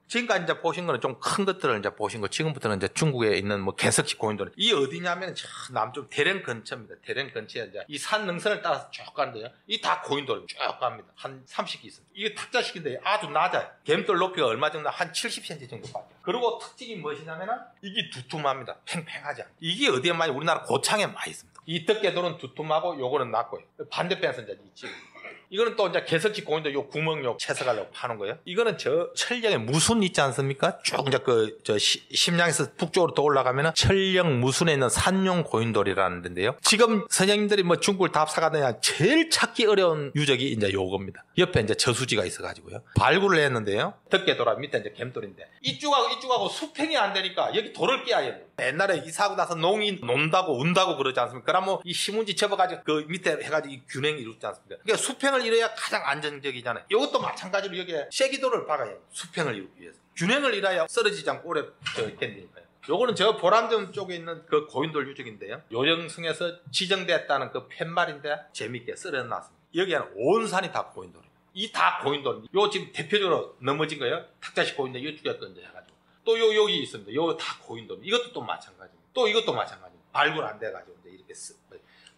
지금까지 이제 보신 거는 좀 큰 것들을 이제 보신 거. 지금부터는 이제 중국에 있는 뭐 개석식 고인돌. 이 어디냐면 남쪽 대련 근처입니다. 대련 근처에 이제 이 산 능선을 따라서 쭉 가는데요. 이 다 고인돌입니다. 쭉 갑니다. 한 30개 있습니다. 이게 탁자식인데 아주 낮아요. 갬돌 높이가 얼마 정도 한 70cm 정도 빠져요. 그리고 특징이 무엇이냐면은 이게 두툼합니다. 팽팽하지 않고. 이게 어디에 많이 우리나라 고창에 많이 있습니다. 이 덕개돌은 두툼하고 요거는 낮고요. 반대편에서 이제 이 지금. 이거는 또 이제 개석식 고인돌 요 구멍 요 채석하려고 파는 거예요. 이거는 저 철령의 무순 있지 않습니까? 쭉 이제 심양에서 북쪽으로 더 올라가면은 철령 무순에 있는 산용 고인돌이라는 데인데요. 지금 선생님들이 뭐 중국을 답사가느냐 제일 찾기 어려운 유적이 이제 요겁니다. 옆에 이제 저수지가 있어가지고요. 발굴을 했는데요. 덕개돌아 밑에 이제 갬돌인데 이쪽하고 수평이 안 되니까 여기 돌을 끼야 해요. 옛날에 이사하고 나서 농이 논다고 운다고 그러지 않습니까? 그러면 이 신문지 접어가지고 그 밑에 해가지고 이 균형이 이루지 않습니까? 그러니까 수평을 이뤄야 가장 안정적이잖아요. 이것도 마찬가지로 여기에 쐐기돌을 박아야 해요. 수평을 이루기 위해서. 균형을 이뤄야 쓰러지지 않고 오래 견디니까요. 요거는 저 보람점 쪽에 있는 그 고인돌 유적인데요. 요정성에서 지정됐다는 그 팻말인데 재밌게 썰어놨습니다. 여기에는 온 산이 다 고인돌이에요. 이 다 고인돌. 요 지금 대표적으로 넘어진 거예요. 탁자식 고인돌 이쪽에 건져 해가지고. 또 여기 있습니다. 요 다 고인돌. 이것도 또 마찬가지입니다. 또 이것도 마찬가지입니다. 발굴 안 돼가지고 이제 이렇게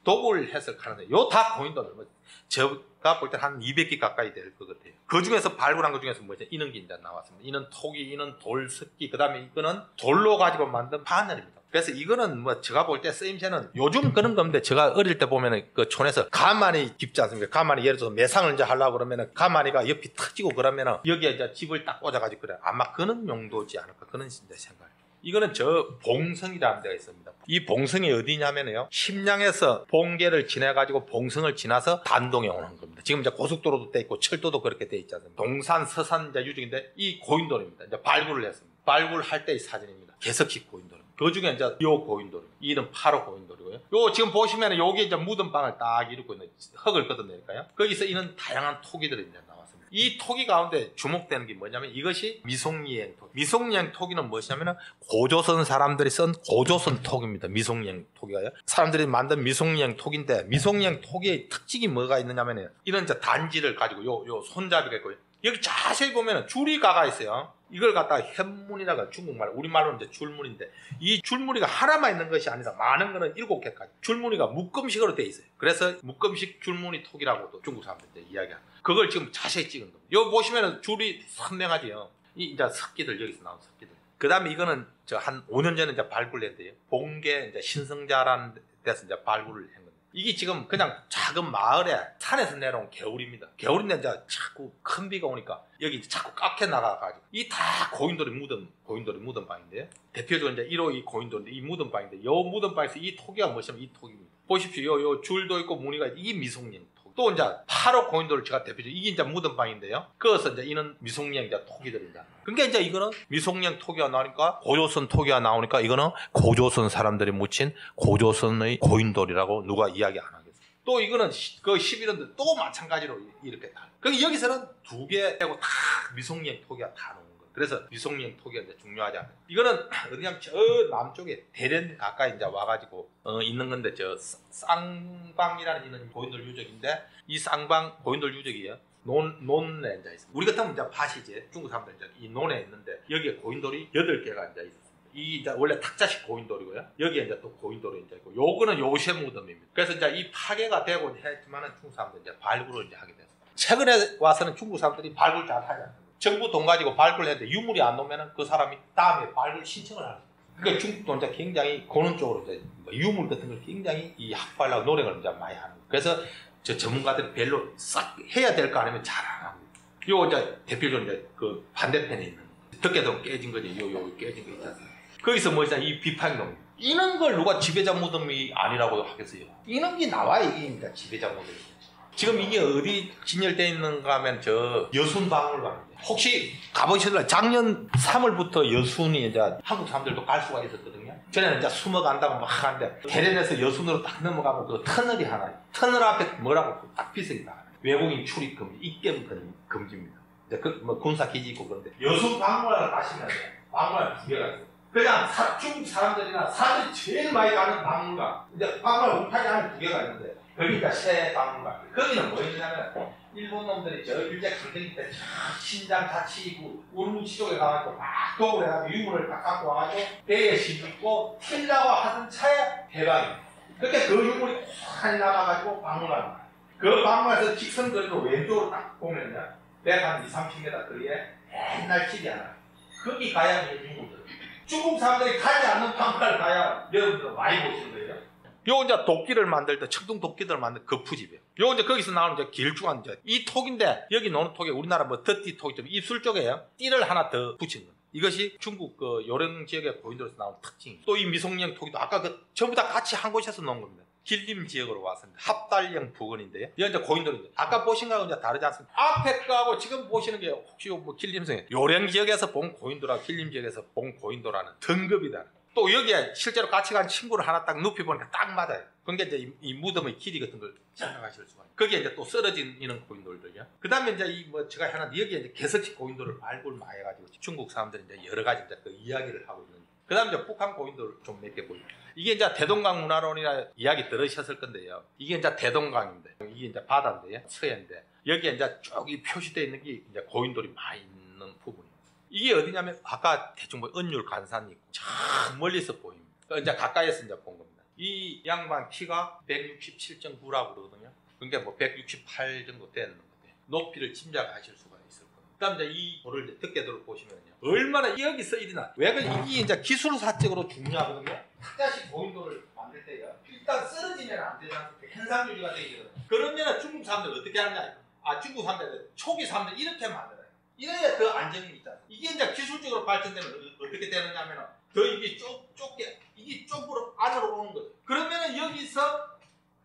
도굴 해석하는데 요 다 고인돌. 제가 볼 때 한 200개 가까이 될 것 같아요. 그 중에서 발굴한 것 중에서 뭐죠? 이런 게 이제 나왔습니다. 이는 토기, 이는 돌석기, 그 다음에 이거는 돌로 가지고 만든 바늘입니다. 그래서 이거는 뭐 제가 볼 때 쓰임새는 요즘 그런 건데 제가 어릴 때 보면은 그 촌에서 가마니 깊지 않습니까? 가마니 예를 들어서 매상을 이제 하려고 그러면은 가마니가 옆이 터지고 그러면은 여기에 이제 집을 딱 꽂아가지고 그래. 아마 그런 용도지 않을까. 그런 이제 생각. 이거는 저 봉성이라는 데가 있습니다. 이 봉성이 어디냐면요. 심양에서 봉계를 지나가지고 봉성을 지나서 단동에 오는 겁니다. 지금 이제 고속도로도 돼 있고 철도도 그렇게 돼 있지 않습니까? 동산, 서산 이제 유적인데 이 고인돌입니다. 이제 발굴을 했습니다. 발굴할 때의 사진입니다. 개석식 고인돌입니다. 그 중에 이제 요 고인돌입니다. 이는 8호 고인돌이고요. 요 지금 보시면 여기 이제 묻은 방을 딱 이루고 있는 흙을 걷어내릴까요? 거기서 이는 다양한 토기들이 이제 나왔습니다. 이 토기 가운데 주목되는 게 뭐냐면 이것이 미송리행 토기. 미송리행 토기는 무엇이냐면 고조선 사람들이 쓴 고조선 토기입니다. 미송리행 토기가요. 사람들이 만든 미송리행 토기인데 미송리행 토기의 특징이 뭐가 있느냐면 이런 이제 단지를 가지고 요 손잡이가 있고요. 여기 자세히 보면 줄이 가가 있어요. 이걸 갖다가 현문이라고 중국말, 우리말로는 이제 줄무늬인데 이 줄무늬가 하나만 있는 것이 아니라 많은 거는 7개까지. 줄무늬가 묶음식으로 돼 있어요. 그래서 묶음식 줄무늬 톡이라고도 중국 사람들 이야기합니다. 그걸 지금 자세히 찍은 겁니다. 여기 보시면 줄이 선명하지요. 이 이제 석기들 여기서 나온 석기들. 그 다음에 이거는 저 한 5년 전에 이제 발굴했대요. 봉계 이제 신성자라는 데서 이제 발굴을 한 겁니다. 이게 지금 그냥 작은 마을에 산에서 내려온 개울입니다. 개울인데 이제 자꾸 큰 비가 오니까 여기 이제 자꾸 깎여 나가가지고 이 다 고인돌이 묻은 방인데요. 대표적으로 이제 1호 이 고인돌인데 이 묻은 방인데 요 묻은 방에서 이 토기가 뭐냐면 이 토기입니다. 보십시오. 요 줄도 있고 무늬가 이게 미송령 토기. 또 이제 8호 고인돌을 제가 대표적으로 이게 이제 묻은 방인데요. 그래서 이제 이는 미송령 이제 토기들입니다. 그러니까 이제 이거는 미송령 토기가 나오니까 고조선 토기가 나오니까 이거는 고조선 사람들이 묻힌 고조선의 고인돌이라고 누가 이야기 안 하겠어요. 또 이거는 그 11원도 또 마찬가지로 이렇게 다. 그러니까 여기서는 2개 빼고 다 미송령 토기가 다 나오는 거예요. 그래서 미송령 토기가 이제 중요하지 않아요. 이거는 어디냐면 저 남쪽에 대련 가까이 이제 와가지고 있는 건데 저 쌍방이라는 이는 고인돌 유적인데 이 쌍방 고인돌 유적이에요. 논에 이제 있습니다. 우리 같으면 이제 밭이지. 중국 사람들 이제 이 논에 있는데 여기에 고인돌이 8개가 이제 있습니다. 이 이제 원래 탁자식 고인돌이고요. 여기에 이제 또 고인돌이 이제 있고, 요거는 요새 무덤입니다. 그래서 이제 이 파괴가 되고 했지만은 중국 사람들 이제 발굴을 이제 하게 됐습니다. 최근에 와서는 중국 사람들이 발굴 잘 하지 않습니다. 정부 돈 가지고 발굴했는데 유물이 안 나오면은 그 사람이 다음에 발굴 신청을 하는 거예요. 그러니까 중국도 이제 굉장히 그런 쪽으로 이제 유물 같은 걸 굉장히 이 확보하려고 노력을 이제 많이 하는 거예요. 그래서 저 전문가들이 별로 싹 해야 될 거 아니면 잘 안 하고. 요 이제 대표적으로 이제 그 반대편에 있는 덕개도 깨진 거지. 요 깨진 거 있잖아요. 거기서 뭐냐 이 비판용. 이런 걸 누가 지배자 무덤이 아니라고 하겠어요. 이런 게 나와야 이게입니다. 지배자 무덤이. 지금 이게 어디 진열되어 있는가 하면 저 여순박물관입니다. 혹시 가보시더라 작년 3월부터 여순이 이제 한국 사람들도 갈 수가 있었거든요. 전에는 이제 숨어간다고 막 하는데 대련에서 여순으로 딱 넘어가면 그 터널이 하나, 터널 앞에 뭐라고 딱 비석이 나와요. 외국인 출입 금지, 입점 금지입니다. 이제 그 뭐 군사 기지 있고 그런데 여순박물관을 가시면 박물관 2개가 있어요. 그냥 중국 사람들이나 사람들이 제일 많이 가는 박물관. 이제 박물관 우파에 하는 2개가 있는데, 거기가 새 박물관. 거기는 뭐였냐면, 일본 놈들이 저 일제 강점기 때 신장 자치구 우르무치 쪽에 가가지고 막 도굴 해가지고 유물을 딱 갖고 와가지고 배에 싣고 튀려고 하던 차에 대박입니다. 그렇게 그 유물이 확 남아가지고 박물관을 가요. 그 박물관에서 직선거리로 왼쪽으로 딱 보면요, 배가 한 20-30m 거리에 옛날 집이 하나. 거기 가야 중국들. 중국 사람들이 가지 않는 박물관을 가야 여러분들 많이 보시는 거예요. 요 이제 도끼를 만들 때 청동 도끼들을 만들 거푸집이에요. 요 이제 거기서 나오는 이제 길쭉한 이 톡인데, 여기 노는 톡에 우리나라 뭐 더띠 톡이죠. 입술 쪽에요, 띠를 하나 더 붙인 거예요. 이것이 중국 그 요령 지역의 고인돌에서 나온 특징이에요. 또 이 미송령 톡이도 아까 그 전부 다 같이 한 곳에서 놓은 겁니다. 길림 지역으로 왔습니다. 합달령 부근인데요. 이게 이제 고인돌인데, 아까 보신 거하고 이제 다르지 않습니다. 앞에 거하고 지금 보시는 게 혹시 뭐 길림성에 요령 지역에서 본 고인돌하고 길림 지역에서 본 고인돌하는 등급이다. 또 여기에 실제로 같이 간 친구를 하나 딱 눕혀 보니까 딱 맞아요. 그러니까 이제 이 무덤의 길이 같은 걸 생각하실 수가 있어요. 거기에 이제 또 쓰러진 이런 고인돌들이요. 그 다음에 이제 이 뭐 제가 하는 여기에 이제 개석식 고인돌을 발굴 많이 해가지고 중국 사람들이 이제 여러 가지 이제 그 이야기를 하고 있는. 그 다음에 이제 북한 고인돌 좀 몇 개 보여요. 이게 이제 대동강 문화론이나 이야기 들으셨을 건데요. 이게 이제 대동강입니다. 이게 이제 바다인데요. 서해인데, 여기에 이제 쭉 이 표시되어 있는 게 이제 고인돌이 많이 있는 부분이에요. 이게 어디냐면, 아까 대충 뭐 은율 간산이 있고, 저 멀리서 보입니다. 이제 가까이에서 이제 본 겁니다. 이 양반 키가 167.9라고 그러거든요. 그러니까 뭐 168 정도 되는 건데, 높이를 짐작하실 수가 있을 겁니다. 그 다음 이제 이 돌을 이제 덮개돌을 보시면요, 얼마나 여기서 일이나, 왜 이게 이제 기술사적으로 중요하거든요. 탁자식 고인돌을 만들 때요, 일단 쓰러지면 안 되지 않습니까? 현상 유지가 되거든요. 그러면 중국 사람들 어떻게 하느냐? 중국 사람들, 초기 사람들 이렇게 만들어요. 이래야 더 안정이 있잖아요. 이게 이제 기술적으로 발전되면 어떻게 되느냐면, 더 이게 좁게, 이게 쪽으로 안으로 오는 거죠. 그러면은 여기서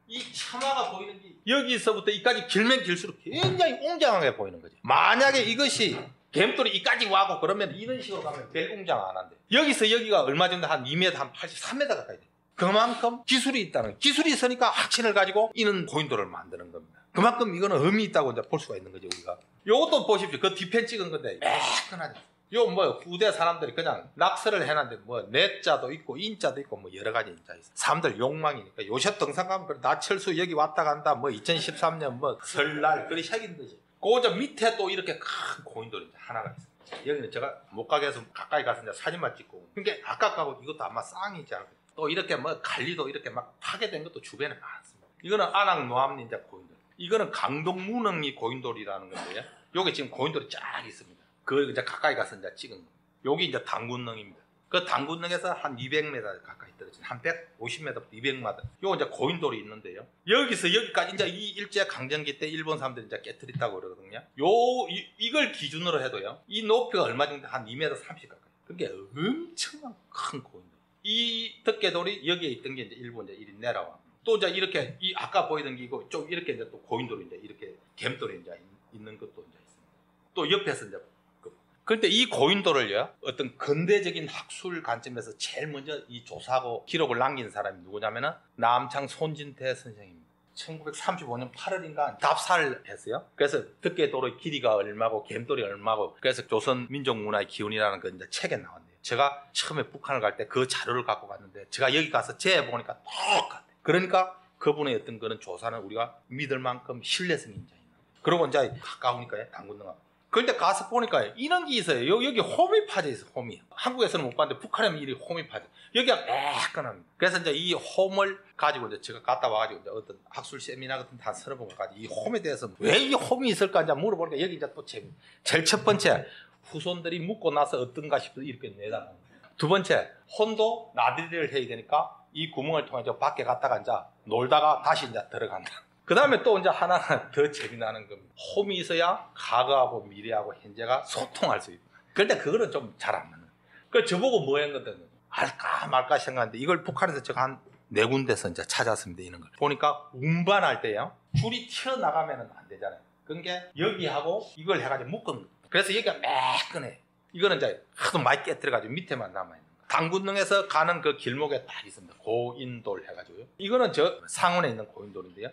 이 처마가 보이는 게, 여기서부터 이까지 길면 길수록 굉장히 웅장하게 보이는 거죠. 만약에 이것이 갬돌이 이까지 와고 그러면 이런 식으로 가면 별 웅장 안 한대. 여기서 여기가 얼마 정도 한 2m, 한 83m 가까이 돼. 그만큼 기술이 있다는, 기술이 있으니까 확신을 가지고 이런 고인돌을 만드는 겁니다. 그만큼 이거는 의미 있다고 이제 볼 수가 있는 거죠, 우리가. 요것도 보십시오. 그 뒤편 찍은 건데 매끈하죠. 요 뭐 후대 사람들이 그냥 낙서를 해놨는데, 뭐 내자도 있고 인자도 있고 뭐 여러 가지 인자 있어. 사람들 욕망이니까 요새 등산 가면 나철수 여기 왔다 간다, 뭐 2013년 뭐 설날 그리 새긴 듯이. 그 밑에 또 이렇게 큰 고인돌이 하나가 있어요. 여기는 제가 못 가게 해서 가까이 가서 이제 사진만 찍고. 그러니까 아까 가고 이것도 아마 쌍이지 않을까. 또 이렇게 뭐 관리도 이렇게 막 파괴된 것도 주변에 많습니다. 이거는 안악노암닌자 고인돌. 이거는 강동무능이 고인돌이라는 건데요. 요게 지금 고인돌이 쫙 있습니다. 그걸 이제 가까이 가서 이제 찍은 거. 여기 이제 당군능입니다. 그 당군능에서 한 200m 가까이 떨어진, 한 150m부터 200m. 요 이제 고인돌이 있는데요. 여기서 여기까지 이제 이 일제 강점기 때 일본 사람들이 이제 깨뜨렸다고 그러거든요. 이걸 기준으로 해도요, 이 높이가 얼마 정도, 한 2m 30 가까이. 그게 엄청난 큰 고인돌. 이 덮개돌이 여기에 있던 게 이제 일본 이제 이리 내려와. 또 이제 이렇게 이 아까 보이던 게 이거 좀 이렇게 이제 또 고인돌이 이제 이렇게 갬돌이 이제 있는 것도 이제 있습니다. 또 옆에서 이제 그런데 이 고인돌을요, 어떤 근대적인 학술 관점에서 제일 먼저 이 조사하고 기록을 남긴 사람이 누구냐면은 남창 손진태 선생입니다. 1935년 8월인가 답사를 했어요. 그래서 덮개돌의 길이가 얼마고 갬돌이 얼마고, 그래서 조선 민족 문화의 기운이라는 그 이제 책에 나왔네요. 제가 처음에 북한을 갈 때 그 자료를 갖고 갔는데, 제가 여기 가서 재보니까 똑같아요. 그러니까 그분의 어떤 그런 조사는 우리가 믿을 만큼 신뢰성이 있는. 그러고 이제 가까우니까요, 당군능하고. 그런데 가서 보니까 이런 게 있어요. 여기 홈이 파져 있어, 홈이. 한국에서는 못 봤는데 북한에는 이 홈이 파져. 여기가 매끈합니다. 그래서 이제 이 홈을 가지고 이제 제가 갔다 와가지고 이제 어떤 학술 세미나 같은 데 서너 번 가지고 이 홈에 대해서 왜 이 홈이 있을까 이제 물어보니까, 여기 이제 또 제일 첫 번째, 후손들이 묻고 나서 어떤가 싶어서 이렇게 내다. 두 번째, 혼도 나들이를 해야 되니까 이 구멍을 통해 밖에 갔다가 이제 놀다가 다시 이제 들어간다. 그 다음에 또 이제 하나 더 재미나는 겁니다. 홈이 있어야 과거하고 미래하고 현재가 소통할 수 있다. 그런데 그거는 좀 잘 안 맞는. 그래서 저보고 뭐 했거든. 알까 말까 생각하는데, 이걸 북한에서 제가 한 4군데서 이제 찾았습니다. 이런 걸. 보니까 운반할 때요, 줄이 튀어나가면 안 되잖아요. 그러니까 여기하고 이걸 해가지고 묶은 거예요. 그래서 여기가 매끈해. 이거는 이제 하도 많이 깨뜨려가지고 밑에만 남아있는 거예요. 당군능에서 가는 그 길목에 딱 있습니다. 고인돌 해가지고요. 이거는 저 상원에 있는 고인돌인데요.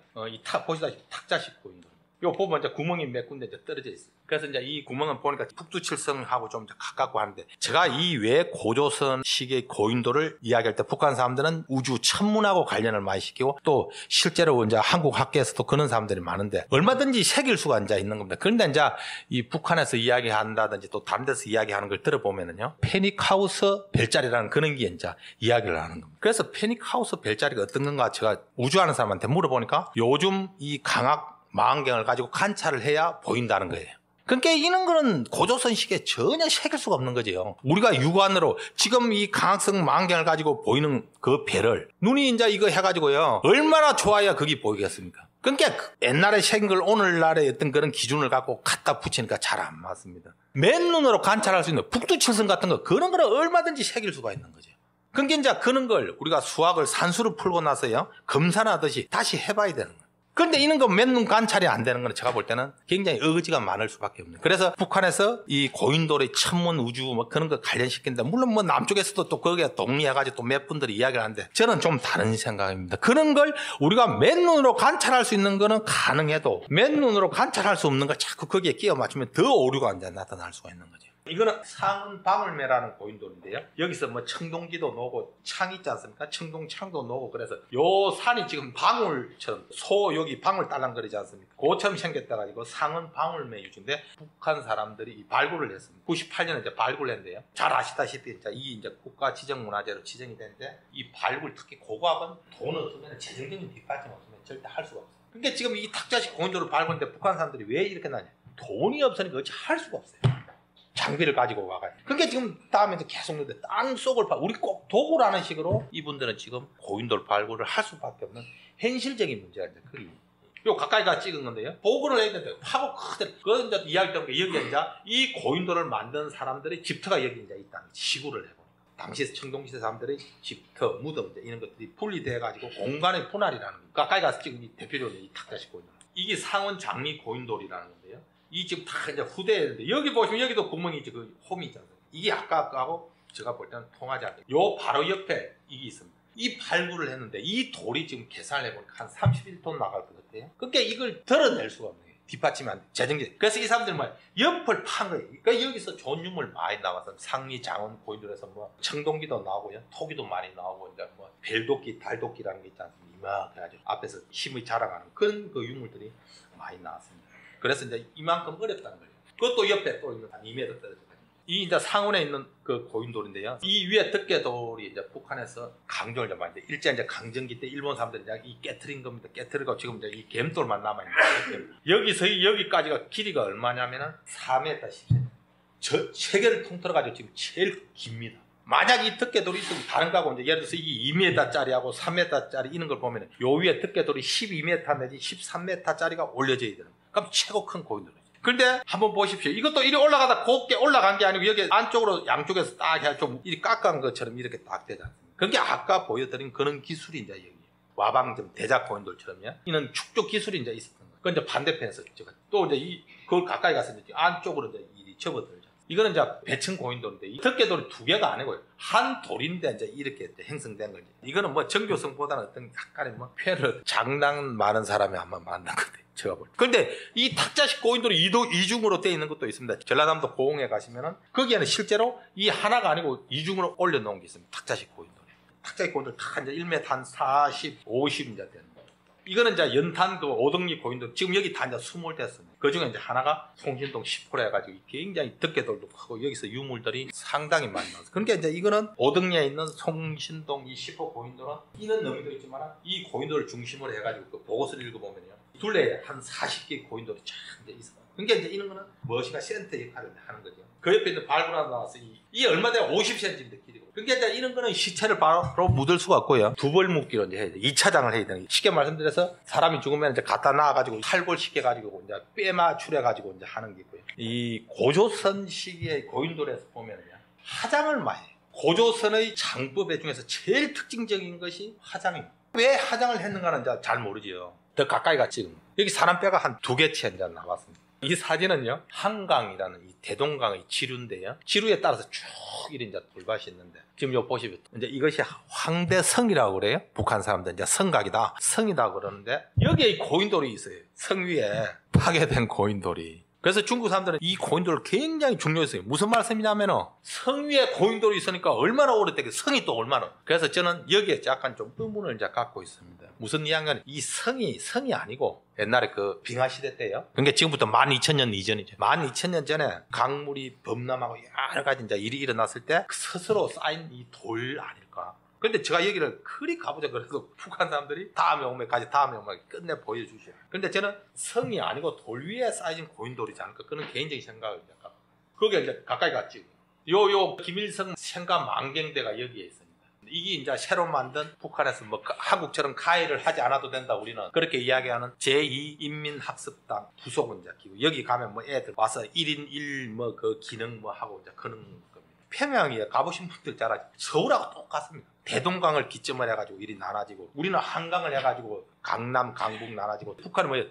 보시다시피 탁자식 고인돌. 요 보면 이제 구멍이 몇 군데 이제 떨어져 있어요. 그래서 이제 이 구멍은 보니까 북두칠성하고 좀 가깝고 하는데, 제가 이 외 고조선식의 고인돌을 이야기할 때 북한 사람들은 우주 천문하고 관련을 많이 시키고, 또 실제로 이제 한국 학계에서도 그런 사람들이 많은데 얼마든지 새길 수가 이제 있는 겁니다. 그런데 이제 이 북한에서 이야기한다든지 또 다른 데서 이야기하는 걸 들어보면은요, 페닉하우스 별자리라는 그런 게 이제 이야기를 하는 겁니다. 그래서 페닉하우스 별자리가 어떤 건가 제가 우주하는 사람한테 물어보니까 요즘 이 광학 망원경을 가지고 관찰을 해야 보인다는 거예요. 그러니까 이런 거는 고조선식에 전혀 새길 수가 없는 거죠. 우리가 육안으로 지금 이 광학성 망원경을 가지고 보이는 그 별을 눈이 이제 이거 해가지고요, 얼마나 좋아야 그게 보이겠습니까? 그러니까 옛날에 새긴 걸 오늘날의 어떤 그런 기준을 갖고 갖다 붙이니까 잘 안 맞습니다. 맨눈으로 관찰할 수 있는 북두칠성 같은 거, 그런 거는 얼마든지 새길 수가 있는 거죠. 그러니까 이제 그런 걸 우리가 수학을 산수를 풀고 나서요, 검산하듯이 다시 해봐야 되는 거예요. 그런데 이런 거 맨눈 관찰이 안 되는 건 제가 볼 때는 굉장히 의지가 많을 수밖에 없네요. 그래서 북한에서 이 고인돌의 천문 우주 뭐 그런 거 관련시킨다. 물론 뭐 남쪽에서도 또 거기에 동의해가지고 또 몇 분들이 이야기를 하는데, 저는 좀 다른 생각입니다. 그런 걸 우리가 맨눈으로 관찰할 수 있는 거는 가능해도 맨눈으로 관찰할 수 없는 걸 자꾸 거기에 끼워 맞추면 더 오류가 이제 나타날 수가 있는 거죠. 이거는 상은방울매라는 고인돌인데요, 여기서 뭐 청동기도 나오고 창 있지 않습니까? 청동창도 나오고, 그래서 요 산이 지금 방울처럼, 소 여기 방울 딸랑거리지 않습니까? 그처럼 생겼다 가지고 상은방울매 유지인데, 북한 사람들이 이 발굴을 했습니다. 98년에 이제 발굴했는데요, 잘 아시다시피 이제 국가 지정문화재로 지정이 되는데, 이 발굴 특히 고고학은 돈 없으면, 재정적인 뒷받침 없으면 절대 할 수가 없어요. 그러니까 지금 이 탁자식 고인돌을 발굴했는데 북한 사람들이 왜 이렇게 나냐? 돈이 없으니까 어찌 할 수가 없어요. 장비를 가지고 와가지고. 그러니까 지금 다음에 계속 넣는데 땅 속을 우리 꼭 도구라는 식으로 이분들은 지금 고인돌 발굴을 할 수밖에 없는 현실적인 문제가 이제 그게. 요 가까이 가 찍은 건데요, 보고를 해야 되는데 파고 그대로. 그건 이제 이야기했던 게, 여기 이제 이 고인돌을 만든 사람들의 집터가 여기 이제 있다는 시구를 해보니까, 당시 청동시대 사람들의 집터, 무덤 이제 이런 것들이 분리돼가지고 공간의 분할이라는 거. 가까이 가서 찍은 이 대표적으로 이 탁자식 고인돌. 이게 상원 장미 고인돌이라는 건데요. 이 지금 다 이제 후대인데, 여기 보시면 여기도 구멍이 있죠. 그 홈이 있잖아요. 이게 아까하고 제가 볼 때는 통하지 않아요. 요 바로 옆에 이게 있습니다. 이 발굴을 했는데 이 돌이 지금 계산을 해보니까 한 31톤 나갈 것 같아요. 그러니까 이걸 덜어낼 수가 없네요. 뒷받침이 안 돼. 재정기. 그래서 이 사람들은 뭐 옆을 판 거예요. 그러니까 여기서 좋은 유물 많이 나와서 상리, 장원, 고인돌에서 뭐 청동기도 나오고요, 토기도 많이 나오고, 이제 뭐 별도끼, 달도끼라는 게 있지 않습니까? 이만하게 아주 앞에서 힘을 자랑하는 그런 그 유물들이 많이 나왔습니다. 그래서 이제 이만큼 어렵다는 거예요. 그것도 옆에 또 있는 한 2m 떨어졌거든요. 이 이제 상원에 있는 그 고인돌인데요, 이 위에 덮개돌이 이제 북한에서 강조를 좀 하는데, 일제 이제 강점기 때 일본 사람들이 이제 이 깨트린 겁니다. 깨트리고 지금 이제 이 갬돌만 남아 있는 거예요. 여기서 여기까지가 길이가 얼마냐면은 4m 10cm. 저 세계를 통틀어가지고 지금 제일 깁니다. 만약 이 덮개돌이 있으면 다른 거하고, 이제 예를 들어서 이게 2m짜리하고 3m짜리 이런 걸 보면 요 위에 덮개돌이 12m 내지 13m짜리가 올려져 있는 거예요. 그럼 최고 큰 고인돌이죠. 그런데 한번 보십시오. 이것도 이리 올라가다 곱게 올라간 게 아니고, 여기 안쪽으로 양쪽에서 딱 해서 좀 이리 깎은 것처럼 이렇게 딱 되지 않습니까? 그게 아까 보여드린 그런 기술이 이제 여기 와방점 대작 고인돌처럼요, 이는 축조 기술이 이제 있었던 거예요. 그건 이제 반대편에서 제가 또 이제 그걸 가까이 가서 이제 안쪽으로 이제 이리 접어들죠. 이거는 이제 배층 고인돌인데, 이 덮개돌이 두 개가 아니고요, 한 돌인데 이제 이렇게 이제 형성된 거죠. 이거는 뭐 정교성보다는 어떤 약간의 뭐 표현을 장난 많은 사람이 아마 만든 건데, 제가 볼 때. 그런데 이 탁자식 고인돌이 이중으로 되어 있는 것도 있습니다. 전라남도 고흥에 가시면은 거기에는 실제로 이 하나가 아니고 이중으로 올려놓은 게 있습니다. 탁자식 고인돌. 탁자식 고인돌 다 이제 1m 한 40, 50 이제 되는 거예요. 이거는 이제 연탄 그 오등리 고인돌, 지금 여기 다 이제 수몰됐습니다. 그 중에 이제 하나가 송신동 10호라 해가지고 굉장히 덮개돌도 크고 여기서 유물들이 상당히 많이 나와서. 그러니까 이제 이거는 오등리에 있는 송신동 이 10호 고인돌은 이는 의미도 있지만, 이 고인돌을 중심으로 해가지고 그 보고서를 읽어보면요, 둘레에 한 40개의 고인돌이 쫙 이제 있어요. 그러니까 이제 이런 거는 무엇인가 센터 역할을 하는 거죠. 그 옆에 있는 발굴하다 나와서 이 얼마 되면 50cm 길이고. 그러니까 이제 이런 거는 시체를 바로 묻을 수가 없고요, 두벌 묻기로 이제 해야 돼. 2차장을 해야 되는. 쉽게 말씀드려서 사람이 죽으면 이제 갖다 놔가지고 탈골 시켜가지고 이제 뼈 맞출해가지고 이제 하는 게 있고요. 이 고조선 시기의 고인돌에서 보면요, 화장을 많이 해요. 고조선의 장법의 중에서 제일 특징적인 것이 화장입니다. 왜 화장을 했는가는 잘 모르지요. 더 가까이 가 지금 여기 사람 뼈가 한 2개치 이제 나왔습니다. 이 사진은요, 한강이라는 이 대동강의 지류인데요, 지류에 따라서 쭉 이리 이제 돌밭이 있는데 지금 요 보시면 이제 이것이 황대성이라고 그래요. 북한 사람들 이제 성각이다, 성이다 그러는데 여기에 이 고인돌이 있어요. 성 위에 파괴된 고인돌이. 그래서 중국 사람들은 이 고인돌을 굉장히 중요했어요. 무슨 말씀이냐면은 성 위에 고인돌이 있으니까 얼마나 오래됐겠어요. 성이 또 얼마나. 그래서 저는 여기에 약간 좀 의문을 이제 갖고 있습니다. 무슨 이야기냐면 이 성이 아니고 옛날에 그 빙하 시대 때요. 그러니까 지금부터 12,000년 이전이죠. 12,000년 전에 강물이 범람하고 여러 가지 이제 일이 일어났을 때 스스로 쌓인 이 돌 아닐까. 근데 제가 여기를 그리 가보자 그래서 북한 사람들이 다음에 오면 끝내 보여주죠. 근데 저는 성이 아니고 돌 위에 쌓여진 고인돌이지 않을까. 그런 개인적인 생각을 갖고. 거기에 이제 가까이 갔지. 요 김일성 생가 망경대가 여기에 있습니다. 이게 이제 새로 만든 북한에서 뭐 한국처럼 가해를 하지 않아도 된다 우리는 그렇게 이야기하는 제2인민학습당 부속은 이제 기고 여기 가면 뭐 애들 와서 1인 1 뭐 그 기능 뭐 하고 이제 그런 겁니다. 평양에 가보신 분들 잘 알죠. 서울하고 똑같습니다. 대동강을 기점을 해가지고 일이 나눠지고 우리는 한강을 해가지고 강남, 강북 나눠지고 북한은 뭐예요?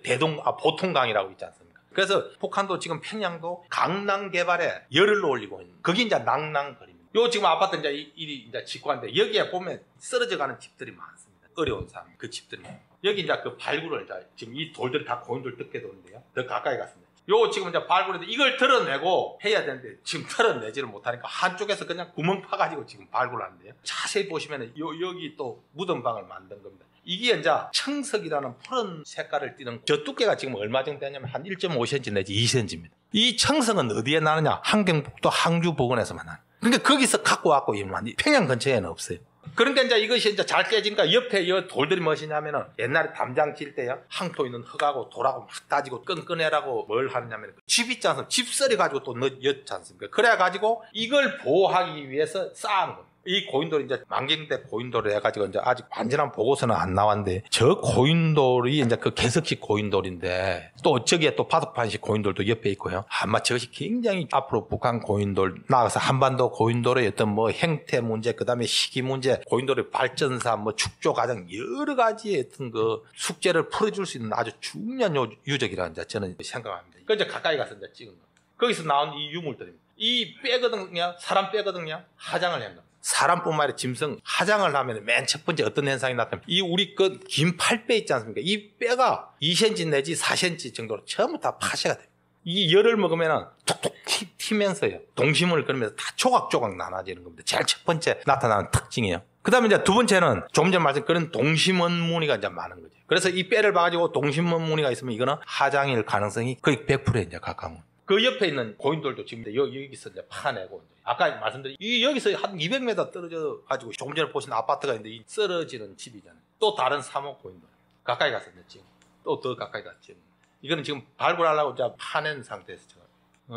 보통강이라고 있지 않습니까? 그래서 북한도 지금 평양도 강남 개발에 열을 올리고 있는 그게 이제 낭낭거립니다. 요 지금 아파트 이제 일이 이제 짓고한데 여기에 보면 쓰러져가는 집들이 많습니다. 어려운 사람 그 집들이 여기 이제 그 발굴을 이제 지금 이 돌들이 다 고인돌 뜯게 되는데요. 더 가까이 갔습니다. 요 지금 이제 발굴인데 이걸 털어내고 해야 되는데 지금 털어내지를 못하니까 한쪽에서 그냥 구멍 파가지고 지금 발굴하는데요. 자세히 보시면 여기 또 무덤방을 만든 겁니다. 이게 이제 청석이라는 푸른 색깔을 띠는 저 두께가 지금 얼마 정도 되냐면 한 1.5cm 내지 2cm입니다. 이 청석은 어디에 나느냐? 함경북도 항주보건에서만 나요. 그러니까 거기서 갖고 왔고 평양 근처에는 없어요. 그러니까 이제 이것이 이제 잘 깨지니까 옆에 이 돌들이 무엇이냐면은 옛날에 담장 칠 때요. 항토 있는 흙하고 돌하고 막 따지고 끈끈해라고 뭘 하느냐면 집 있지 않습니까? 집 썰이 가지고 또 엿지 않습니까? 그래 가지고 이걸 보호하기 위해서 쌓은 겁니다. 이 고인돌이 이제 망경대 고인돌을 해가지고 이제 아직 완전한 보고서는 안 나왔는데 저 고인돌이 이제 그 개석식 고인돌인데 또 저기에 또 바둑판식 고인돌도 옆에 있고요. 아마 저것이 굉장히 앞으로 북한 고인돌 나가서 한반도 고인돌의 어떤 뭐 행태 문제, 그 다음에 시기 문제, 고인돌의 발전사, 뭐 축조 과정 여러 가지의 어떤 그 숙제를 풀어줄 수 있는 아주 중요한 유적이라 이제 저는 생각합니다. 그 이제 가까이 가서 이제 찍은 거. 거기서 나온 이 유물들입니다. 이 뼈거든요, 사람 뼈거든요, 화장을 한 겁니다. 사람뿐만 아니라 짐승 화장을 하면 맨 첫 번째 어떤 현상이 나타나면 이 우리 그 긴 팔뼈 있지 않습니까? 이 뼈가 2cm 내지 4cm 정도로 전부 다 파쇄가 돼요. 이 열을 먹으면 툭툭 튀면서요. 동심을 그러면서 다 조각조각 나눠지는 겁니다. 제일 첫 번째 나타나는 특징이에요. 그 다음에 이제 두 번째는 조금 전에 말씀 그런 동심원 무늬가 이제 많은 거죠. 그래서 이 뼈를 봐가지고 동심원 무늬가 있으면 이거는 화장일 가능성이 거의 100%에 이제 가까운 거예요. 그 옆에 있는 고인돌도 지금 여기서 이제 파내고 아까 말씀드린 여기서 한 200m 떨어져 가지고 조금 전에 보신 아파트가 있는데 이 쓰러지는 집이잖아요. 또 다른 3호 고인돌 가까이 가서 지금 또 더 가까이 갔죠. 이거는 지금 발굴하려고 이제 파낸 상태에서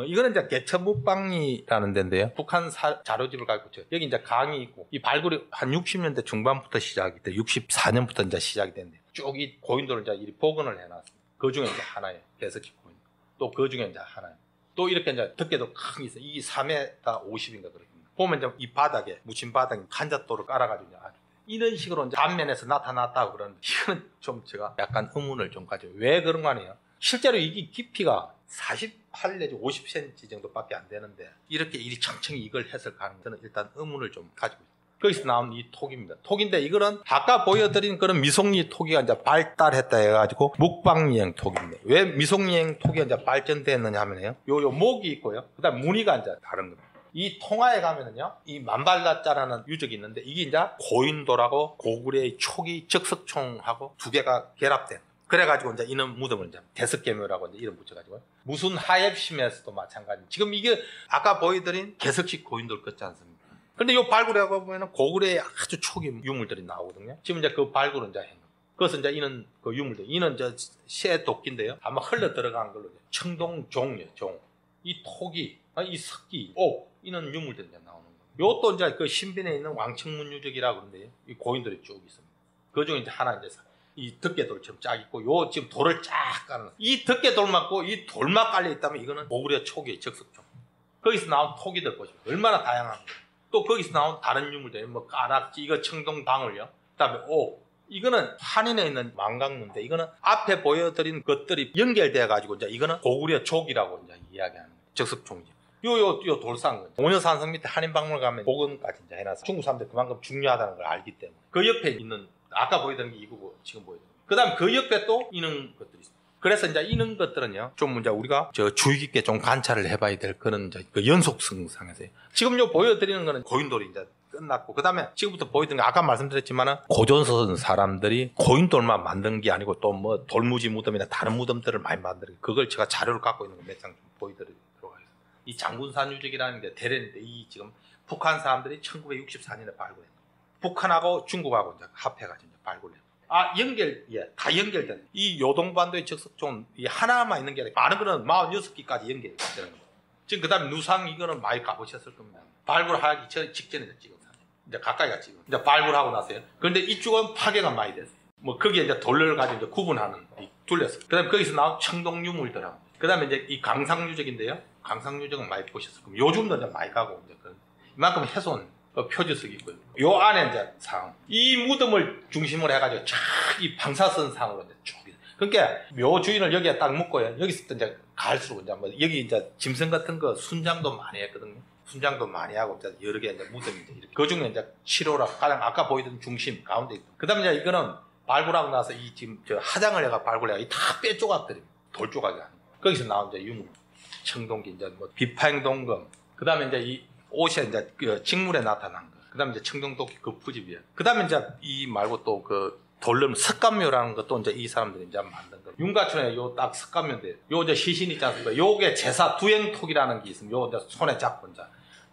이거는 이제 개천묵방리라는 데인데요. 북한 자료집을 갖고 있죠. 여기 이제 강이 있고 이 발굴이 한 60년대 중반부터 시작이 돼 64년부터 이제 시작이 됐는데 쭉 이 고인돌을 이제 이 복원을 해놨습니다. 그 중에 이제 하나예요. 개석식 고인돌. 또 그 중에 이제 하나예요. 또 이렇게 이제 덮개도 큰 게 있어요. 이게 3m 50인가 그렇습니다. 보면 이제 이 바닥에 묻힌 바닥에 한잣돌을 깔아가지고 이제 아주 이런 식으로 이제 단면에서 나타났다고 그러는데 이거는 좀 제가 약간 의문을 좀 가져요. 왜 그런 거 아니에요? 실제로 이게 깊이가 48 내지 50cm 정도밖에 안 되는데 이렇게 일이 청청이 이걸 했을 가능성은 일단 의문을 좀 가지고 있어요. 거기서 나온 이 톡입니다. 톡인데 이거는 아까 보여드린 그런 미송리 톡이 이제 발달했다 해가지고 묵방리행 톡입니다. 왜 미송리행 톡이 이제 발전됐느냐 하면요. 요 목이 있고요. 그 다음 무늬가 이제 다른 겁니다. 이 통화에 가면은요, 이 만발라자라는 유적이 있는데 이게 이제 고인돌하고 고구려의 촉이 적석총하고 두 개가 결합된. 그래가지고 이제 이런 무덤을 이제 개석계묘라고 이제 이름 붙여가지고 무슨 하엽심에서도 마찬가지. 지금 이게 아까 보여드린 개석식 고인돌 같지 않습니까? 근데 이 발굴해 보면은 고구려의 아주 초기 유물들이 나오거든요. 지금 이제 그 발굴은 이제 한 거. 그래서 이제 이는 그 유물들, 이는 저 새 도끼인데요. 아마 흘러 들어간 걸로 청동종이요, 종. 이 토기, 이 석기, 이는 유물들이 이제 나오는 거. 요것도 이제 그 신빈에 있는 왕청문 유적이라고 그러는데요. 이 고인돌이 쭉 있습니다. 그 중에 이제 하나 이제 이 덮개돌처럼 쫙 있고, 요 지금 돌을 쫙 까는 이 덮개돌 맞고 이 돌막 깔려 있다면 이거는 고구려 초기의 적석종. 거기서 나온 토기들 보시면 얼마나 다양한 거예요. 또 거기서 나온 다른 유물들, 뭐 까락지, 이거 청동방울요. 그다음에 이거는 한인에 있는 망각문인데 이거는 앞에 보여드린 것들이 연결돼 가지고 이제 이거는 고구려 족이라고 이제 이야기하는 거예요. 적석종이죠. 요 돌산 원효산성 밑에 한인박물관 가면 복원까지 이제 해놨어. 중국 사람들 그만큼 중요하다는 걸 알기 때문에. 그 옆에 있는 아까 보이던 게 이거고 지금 보이던 거. 그다음 그 옆에 또 이런 것들이 있어요. 그래서 이제 이런 것들은요, 좀 이제 우리가 주의 깊게 좀 관찰을 해봐야 될 그런 이제 그 연속성상에서요. 지금 요 보여드리는 거는 고인돌이 이제 끝났고, 그 다음에 지금부터 보이던 게 아까 말씀드렸지만은 고조선 사람들이 고인돌만 만든 게 아니고 또 뭐 돌무지 무덤이나 다른 무덤들을 많이 만들고, 그걸 제가 자료를 갖고 있는 거 몇 장 좀 보여드리도록 하겠습니다. 이 장군산 유적이라는 게 대련인데, 이 지금 북한 사람들이 1964년에 발굴했어요. 북한하고 중국하고 이제 합해가지고 이제 발굴했어요. 다 연결된. 이 요동반도의 적석존, 이 하나만 있는 게 아니라 많은 거는 46개까지 연결이 되는 거예요. 지금 그 다음에 누상 이거는 많이 가보셨을 겁니다. 발굴하기 직전에 찍은 사진. 이제 가까이 가 찍은. 이제 발굴하고 나서요. 그런데 이쪽은 파괴가 많이 됐어요. 뭐 거기에 이제 돌을 가지고 이제 구분하는, 둘렸어요. 그 다음에 거기서 나온 청동 유물들하고. 그 다음에 이제 이 강상유적인데요. 강상유적은 많이 보셨을 겁니다. 요즘도 이제 많이 가고, 이제 이만큼 훼손. 표지석이 있고요. 요 안에 이제 상. 이 무덤을 중심으로 해가지고 이 방사선 상으로 이제 쭉. 그러니까 묘 주인을 여기에 딱 묶고요. 여기서부터 이제 갈수록 이제 뭐 여기 이제 짐승 같은 거 순장도 많이 했거든요. 순장도 많이 하고 이제 여러 개 이제 무덤이 이제 이렇게. 그 중에 이제 7호라 가장 아까 보이던 중심 가운데 있고. 그 다음에 이제 이거는 발굴하고 나서 이 지금 하장을 해가 발굴해가 다 뼈 조각들입니다. 돌 조각이 아니고. 거기서 나온 이제 유물. 청동기 이제 뭐 비파행동금. 그 다음에 이제 이 옷에 이제 그 직물에 나타난 거. 그 다음에 이제 청동도끼 급부집이에요. 그 다음에 이제 이 말고 또 그 돌름 석감묘라는 것도 이제 이 사람들이 이제 만든 거. 윤가촌에 요 딱 석감묘인데, 요 이제 시신 있지 않습니까? 요게 제사 두행톡이라는 게 있으면 요 이제 손에 잡고 이제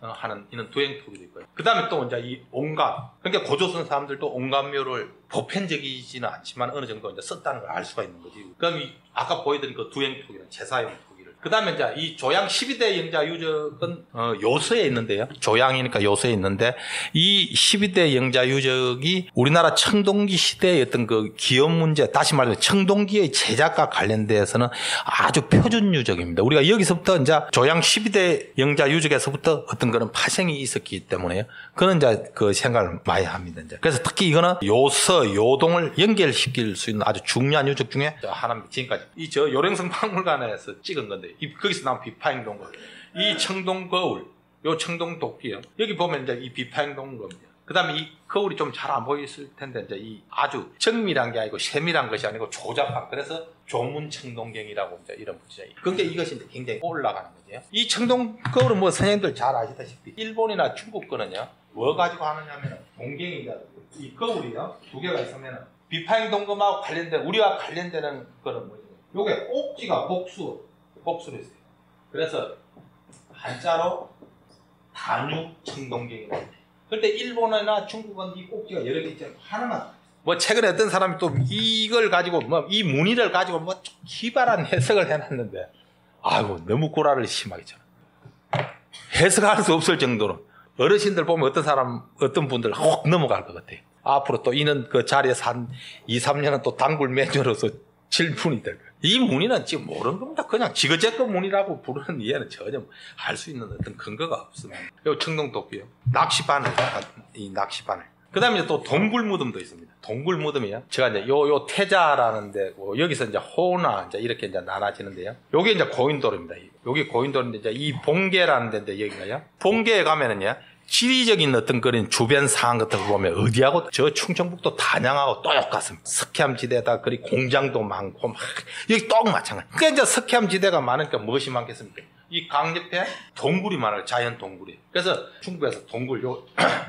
하는 이런 두행톡이도 있고요. 그 다음에 또 이제 이 온감. 그러니까 고조선 사람들도 온감묘를 보편적이지는 않지만 어느 정도 이제 썼다는 걸 알 수가 있는 거지. 그럼 이 아까 보여드린 그 두행톡이라는 제사용 톡. 그 다음에 이제 이 조양 12대 영자 유적은 요서에 있는데요. 조양이니까 요서에 있는데, 이 12대 영자 유적이 우리나라 청동기 시대의 어떤 그 기업 문제, 다시 말해서 청동기의 제작과 관련돼서는 아주 표준 유적입니다. 우리가 여기서부터 이제 조양 12대 영자 유적에서부터 어떤 그런 파생이 있었기 때문에요. 그는 이제 그 생각을 많이 합니다. 이제. 그래서 특히 이거는 요서, 요동을 연결시킬 수 있는 아주 중요한 유적 중에 하나입니다. 지금까지. 요령성 박물관에서 찍은 건데, 거기서 나온 비파행동금, 이 청동 거울, 요 청동 도끼요. 여기 보면 이제 이 비파행동금이요. 그 다음에 이 거울이 좀 잘 안 보였을 텐데, 이제 이 아주 정밀한 게 아니고 세밀한 것이 아니고 조잡한, 그래서 조문 청동경이라고 이제 이런 붙이죠. 그게 이것이 이제 굉장히 올라가는 거죠. 이 청동 거울은 뭐 선생님들 잘 아시다시피 일본이나 중국 거는요, 뭐 가지고 하느냐면 동경이다. 이 거울이요, 두 개가 있으면 비파행동금하고 관련된, 우리와 관련되는 거는 뭐죠? 요게 꼭지가 복수로 있어요. 그래서 한자로 단육 청동경이라고. 그런데 일본이나 중국은 이 꼭지가 여러 개 있잖아요. 하나만. 뭐 최근에 어떤 사람이 또 이걸 가지고 뭐 이 무늬를 가지고 뭐 기발한 해석을 해놨는데, 아이고 너무 고라를 심하게 쳐. 해석할 수 없을 정도로 어르신들 보면 어떤 분들 혹 넘어갈 것 같아요. 앞으로 또 이는 그 자리에서 한 2, 3년은 또 단골 매니저로서 질문이 될 거예요. 이 무늬는 지금 모르는 겁니다. 그냥 지그재그 무늬라고 부르는 이해는 전혀 할 수 있는 어떤 근거가 없습니다. 요 청동도끼요. 낚시바늘, 이 낚시바늘. 그 다음에 또 동굴 무덤도 있습니다. 동굴 무덤이요. 제가 이제 요 태자라는데, 여기서 이제 호나 이제 이렇게 이제 나눠지는데요. 요게 이제 고인돌입니다. 요게 고인돌인데, 이제 이 봉계라는 데인데, 여기가요. 봉계에 가면은요, 지리적인 어떤 그런 주변 상황 같은 거 보면 어디하고 저 충청북도 단양하고 똑같습니다. 석회암지대다, 그리 공장도 많고 막 여기 똑 마찬가지. 그러니까 이제 석회암지대가 많으니까 무엇이 많겠습니까? 이 강 옆에 동굴이 많아요. 자연 동굴이. 그래서 중국에서 동굴,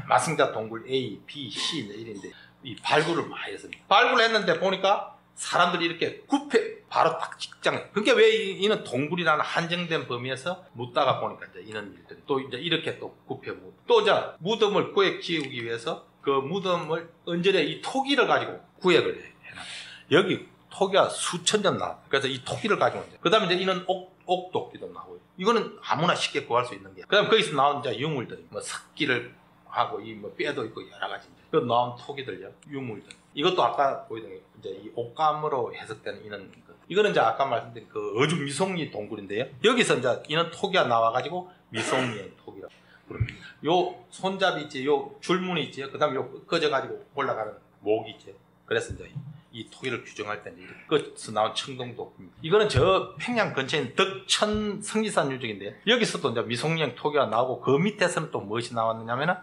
마승자 동굴 A, B, C 이런데 이 발굴을 많이 했습니다. 발굴했는데 보니까 사람들이 이렇게 굽해 바로 딱 직장에. 그러니까 왜 이는 동굴이라는 한정된 범위에서 묻다가 보니까 이제 이런 일들이 또 이제 이렇게 또 굽혀 묻고, 또 이제 무덤을 구획 지우기 위해서 그 무덤을 언저리에 이 토기를 가지고 구획을 해놔. 여기 토기가 수천 점 나와. 그래서 이 토기를 가지고 이제 그다음에 이제 이는 옥도끼도 나오고, 이거는 아무나 쉽게 구할 수 있는 게. 그다음 거기서 나온 이제 유물들이 뭐 석기를 하고 이 뭐 뼈도 있고 여러 가지 이제 그 나온 토기들요, 유물들. 이것도 아까 보이던 게 이제 이 옥감으로 해석되는 이는 것. 이거는 이제 아까 말씀드린 그 어주 미송리 동굴인데요. 여기서 이제 이는 토기가 나와가지고 미송리의 토기라. 요 손잡이 있지, 요 줄무늬 있지, 그 다음에 요 꺼져가지고 올라가는 목이 있지. 그래서 이제 이 토기를 규정할 때는 그것에서 나온 청동도입니다. 이거는 저 평양 근처에 있는 덕천 성지산 유적인데요. 여기서도 이제 미송령 토기가 나오고 그 밑에서는 또 무엇이 나왔느냐면은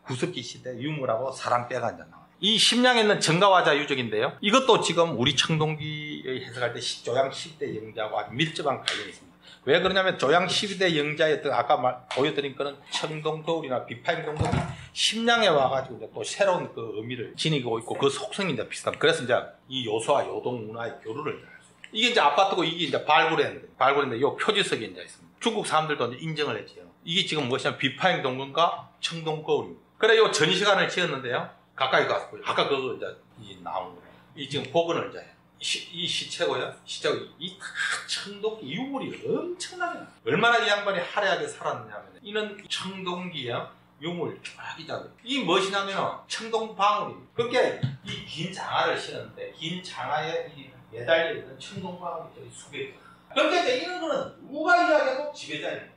구석기 시대 유물하고 사람 뼈가 이제 나와요. 이 심양에 있는 정가화자 유적인데요. 이것도 지금 우리 청동기의 해석할 때 조양 10대 영자하고 아주 밀접한 관련이 있습니다. 왜 그러냐면 조양 12대 영자였던 아까 보여드린 거는 청동거울이나 비파행동거울이 심양에 와가지고 이제 또 새로운 그 의미를 지니고 있고 그 속성이 이제 비슷합니다. 그래서 이제 이 요소와 요동 문화의 교류를 할 수 있어요. 이게 이제 아파트고 이게 이제 발굴했는데 요 표지석이 이제 있습니다. 중국 사람들도 이제 인정을 했지요. 이게 지금 무엇이냐면 비파행동거울과 청동거울입니다. 그래 요 전시관을 지었는데요. 가까이 가서 보여. 아까 그거 이제 나온 거예요. 이 지금 복원을 이제 이 시체고요. 시체고 이 다 청동기 유물이 엄청나게 나요. 얼마나 이 양반이 화려하게 살았느냐면 이는 청동기야 유물 쫙이잖아요. 이 무엇이냐면 청동방울이. 그렇게 이 긴 장화를 신었는데 긴 장화에 이 매달려 있는 청동방울이 저기 수백. 그런데 이제 이런 거는 누가 이야기해도 지배자입니다.